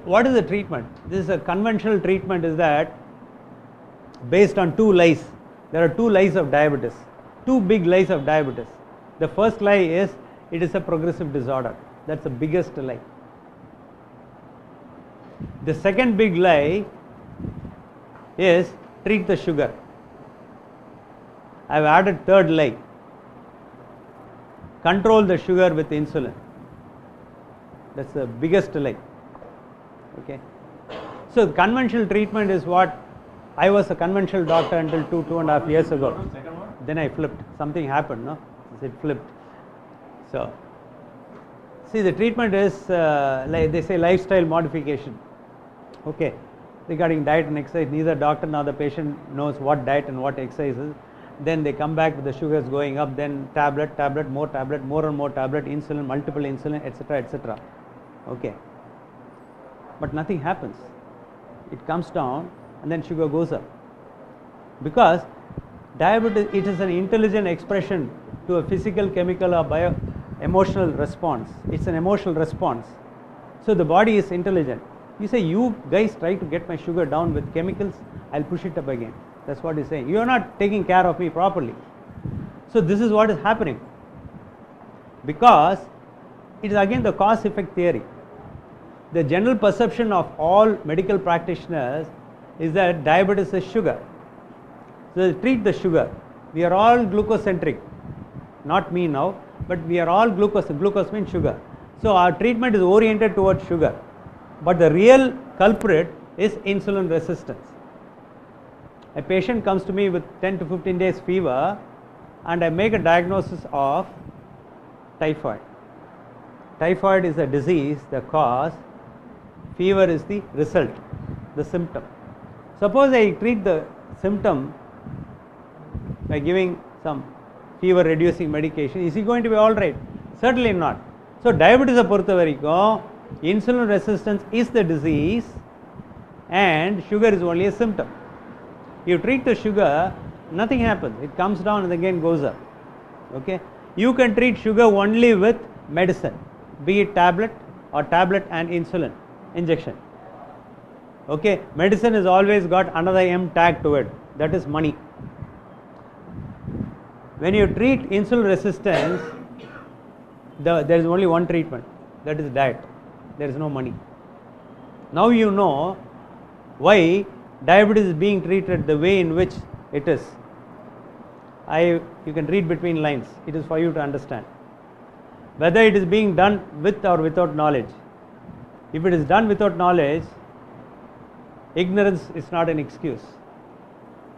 what is the treatment? This is a conventional treatment, is that based on two lies. There are two lies of diabetes, two big lies of diabetes. The first lie is it is a progressive disorder. That's the biggest lie. The second big lie is treat the sugar. I have added third lie. Control the sugar with insulin. That's the biggest lie. Okay. So the conventional treatment is what I was a conventional doctor until 2.5 years ago. Then I flipped. Something happened, no? It flipped. So, see, the treatment is like they say lifestyle modification. Okay. Regarding diet and exercise, neither doctor nor the patient knows what diet and what exercise is. Then they come back with the sugars going up, then tablet, more and more tablet, insulin, multiple insulin, etc., etc. Okay. But nothing happens. It comes down and then sugar goes up. Because diabetes, it is an intelligent expression to a physical, chemical or emotional response. It's an emotional response. So the body is intelligent. You say, you guys try to get my sugar down with chemicals, I'll push it up again. That's what he's saying. You are not taking care of me properly. So this is what is happening. Because it is again the cause-effect theory. The general perception of all medical practitioners is that diabetes is sugar. So they treat the sugar. We are all glucocentric. Not me now, but we are all glucose. Glucose means sugar. So our treatment is oriented towards sugar. But the real culprit is insulin resistance. A patient comes to me with 10 to 15 days fever and I make a diagnosis of typhoid. Typhoid is a disease, the cause. Fever is the result, the symptom. Suppose I treat the symptom by giving some fever reducing medication, is he going to be alright? Certainly not. So diabetes பொறுத்த வரைக்கும் insulin resistance is the disease and sugar is only a symptom. You treat the sugar, nothing happens. It comes down and again goes up. Okay. You can treat sugar only with medicine, be it tablet or tablet and insulin injection. Okay. Medicine has always got another M tag to it, that is money. When you treat insulin resistance, there is only one treatment, that is diet. There is no money. Now you know why diabetes is being treated the way in which it is. You can read between lines. It is for you to understand. Whether it is being done with or without knowledge. If it is done without knowledge, ignorance is not an excuse.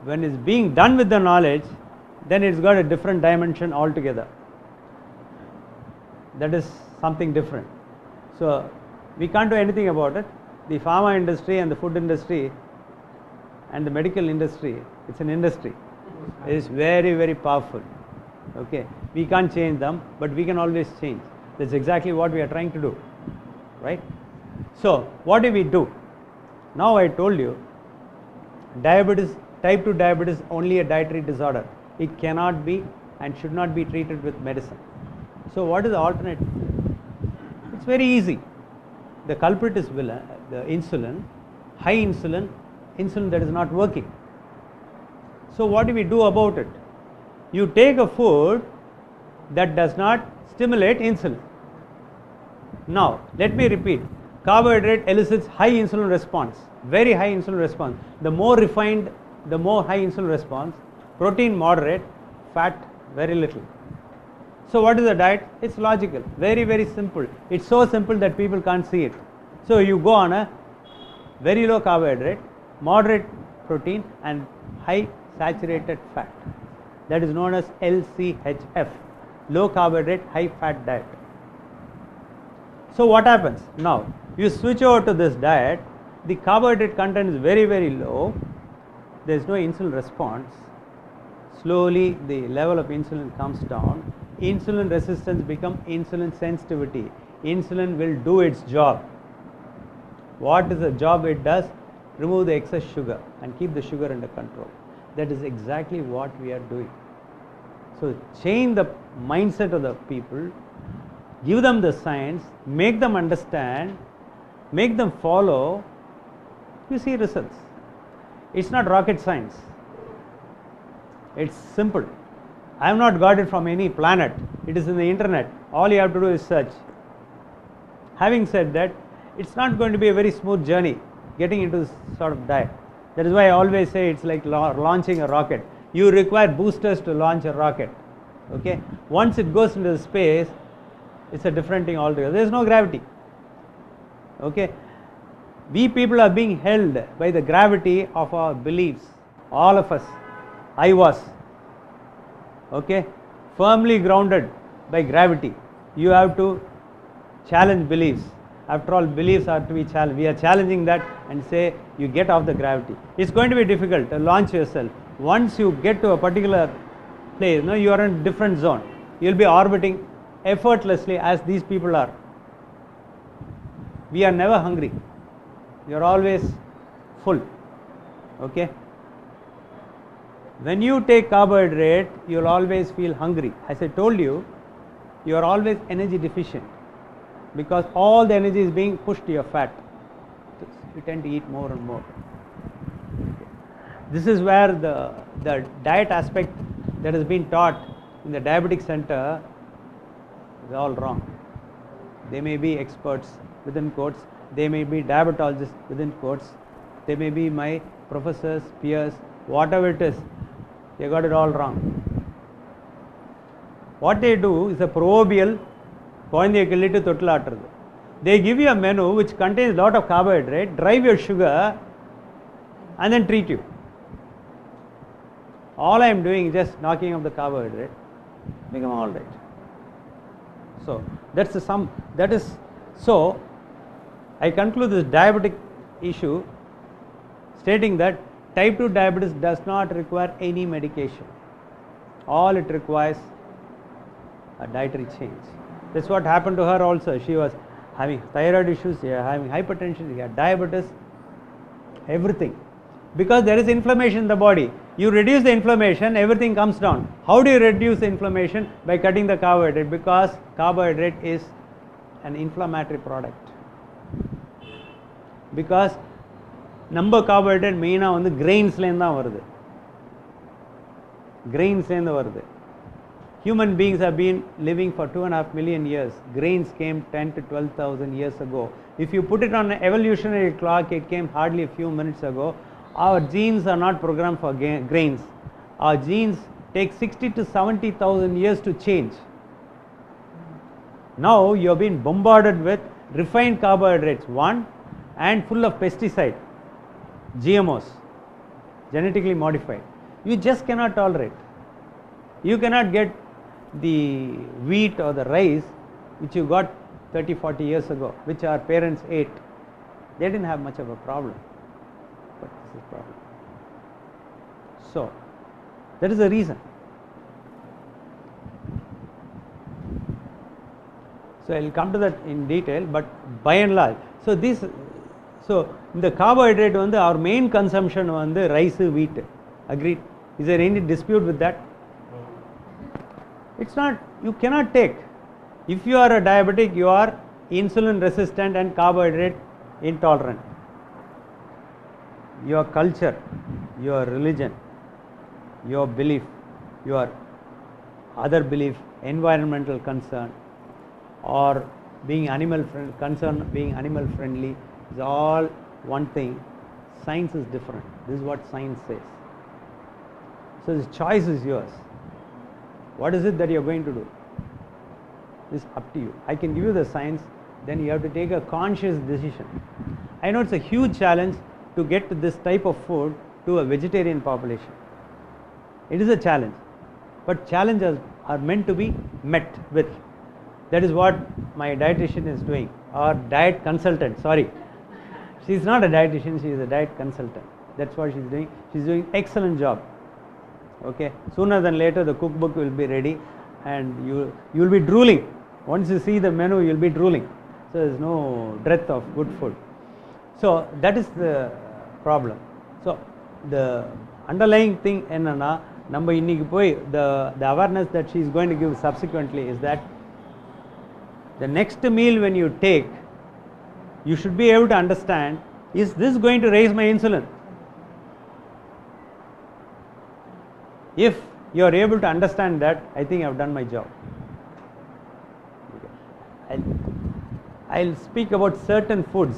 When it is being done with the knowledge, then it's got a different dimension altogether. That is something different. So we can't do anything about it. The pharma industry and the food industry and the medical industry, it's an industry. It is very, very powerful. Okay. We can't change them, but we can always change. That's exactly what we are trying to do. Right? So what do we do? Now I told you, diabetes, type 2 diabetes is only a dietary disorder. It cannot be and should not be treated with medicine. So what is the alternative? It's very easy. The culprit is the insulin, high insulin that is not working. So what do we do about it? You take a food that does not stimulate insulin. Now let me repeat, carbohydrate elicits high insulin response, very high insulin response. The more refined, the more high insulin response. Protein moderate, fat very little. So what is the diet? It's logical, very, very simple. It's so simple that people can't see it. So you go on a very low carbohydrate, moderate protein and high saturated fat. That is known as LCHF, low carbohydrate, high fat diet. So what happens? Now you switch over to this diet, the carbohydrate content is very, very low, there is no insulin response. Slowly the level of insulin comes down, insulin resistance becomes insulin sensitivity. Insulin will do its job. What is the job it does? Remove the excess sugar and keep the sugar under control. That is exactly what we are doing. So change the mindset of the people, give them the science, make them understand make them follow, you see results. It's not rocket science. It's simple. I have not got it from any planet. It is in the internet. All you have to do is search. Having said that, it's not going to be a very smooth journey getting into this sort of diet. That is why I always say it's like launching a rocket. You require boosters to launch a rocket. Okay? Once it goes into space, it's a different thing altogether. There is no gravity. Okay? We people are being held by the gravity of our beliefs. All of us. I was. Okay? Firmly grounded by gravity. You have to challenge beliefs. After all, beliefs are to be challenged. We are challenging that and say you get off the gravity. It's going to be difficult to launch yourself. Once you get to a particular place, you are in a different zone. You will be orbiting effortlessly as these people are. We are never hungry. You are always full. Okay? When you take carbohydrate, you will always feel hungry. As I told you, you are always energy deficient, because all the energy is being pushed to your fat. You tend to eat more and more. This is where the diet aspect that has been taught in the diabetic center is all wrong. They may be experts within quotes, they may be diabetologists within quotes, they may be my professors, peers, whatever it is, they got it all wrong. What they do is a proverbial they give you a menu which contains a lot of carbohydrate, drive your sugar and then treat you. All I am doing is just knocking off the carbohydrate, become all right. So that's the sum. That is, so I conclude this diabetic issue stating that type 2 diabetes does not require any medication. All it requires a dietary change. That's what happened to her also. She was having thyroid issues, she was having hypertension, she had diabetes, everything. Because there is inflammation in the body. You reduce the inflammation, everything comes down. How do you reduce the inflammation? By cutting the carbohydrate, because carbohydrate is an inflammatory product. Because number carbohydrate main grains varudhu. Human beings have been living for 2.5 million years. Grains came 10 to 12,000 years ago. If you put it on an evolutionary clock, it came hardly a few minutes ago. Our genes are not programmed for grains. Our genes take 60 to 70,000 years to change. Now you have been bombarded with refined carbohydrates, one, and full of pesticide, GMOs, genetically modified. You just cannot tolerate. You cannot get the wheat or the rice which you got 30, 40 years ago, which our parents ate. They didn't have much of a problem, but this is a problem. So that is the reason. So I will come to that in detail, but by and large, so in the carbohydrate our main consumption rice, wheat. Agreed? Is there any dispute with that? It's not, you cannot take. If you are a diabetic, you are insulin resistant and carbohydrate intolerant. Your culture, your religion, your belief, your other belief, environmental concern, or being animal friendly is all one thing. Science is different. This is what science says. So the choice is yours. What is it that you are going to do? It's up to you. I can give you the science, then you have to take a conscious decision. I know it's a huge challenge to get to this type of food to a vegetarian population. It is a challenge, but challenges are meant to be met with. That is what my dietitian is doing, or diet consultant, sorry. She is not a dietitian, she is a diet consultant. That's what she is doing. She is doing excellent job. Okay, sooner than later the cookbook will be ready and you will be drooling. Once you see the menu, you will be drooling. So there is no dearth of good food. So that is the problem. So the underlying thing enna நம்ம இன்னைக்கு போய் the awareness that she is going to give subsequently is that the next meal when you take, you should be able to understand, is this going to raise my insulin? If you are able to understand that, I think I have done my job. I'll speak about certain foods